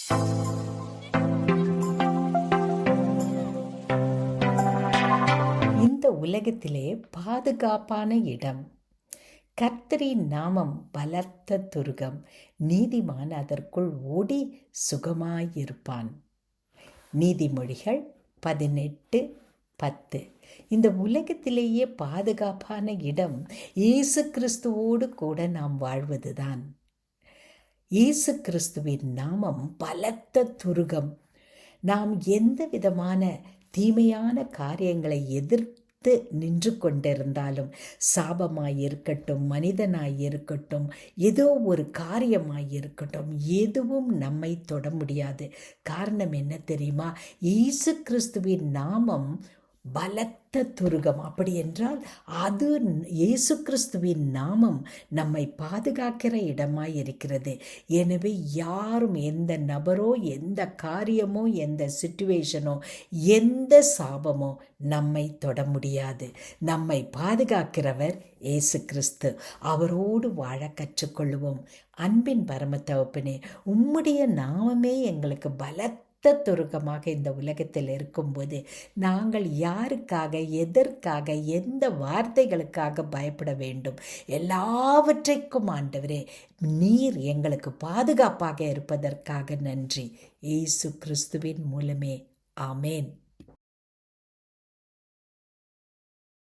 இந்த உலகத்திலே பாதுகாப்பான இடம். கர்த்தரின் நாமம் பலத்த துருகம். நீதிமான் அதற்குள் ஓடி சுகமாயிருப்பான். நீதிமொழிகள் 18:10. இந்த உலகத்திலேயே பாதுகாப்பான இடம் இயேசு கிறிஸ்துவோடு கூட நாம் வாழ்வதுதான். இயேசு கிறிஸ்துவின் நாமம் பலத்த துருகம். நாம் எந்த விதமான தீமையான காரியங்களை எதிர்த்து நின்று கொண்டிருந்தாலும், சாபமாயிருக்கட்டும், மனிதனாயிருக்கட்டும், ஏதோ ஒரு காரியமாயிருக்கட்டும், எதுவும் நம்மை தொட முடியாது. காரணம் என்ன தெரியுமா? இயேசு கிறிஸ்துவின் நாமம் பலத்த துருகம். அப்படி என்றால் அது இயேசு கிறிஸ்துவின் நாமம் நம்மை பாதுகாக்கிற இடமாய் இருக்கிறது. எனவே யாரும், எந்த நபரோ, எந்த காரியமோ, எந்த சிச்சுவேஷனோ, எந்த சாபமோ நம்மை தொட முடியாது. நம்மை பாதுகாக்கிறவர் இயேசு கிறிஸ்து. அவரோடு வாழ கற்றுக்கொள்வோம். அன்பின் பரம தகப்பனே, உம்முடைய நாமமே எங்களுக்கு பலத்த துருகமாக இந்த உலகத்தில் இருக்கும்போது நாங்கள் யாருக்காக, எதற்காக, எந்த வார்த்தைகளுக்காக பயப்பட வேண்டும்? எல்லாவற்றைக்கும் ஆண்டவரே, நீர் எங்களுக்கு பாதுகாப்பாக இருப்பதற்காக நன்றி. இயேசு கிறிஸ்துவின் மூலமே. ஆமேன்.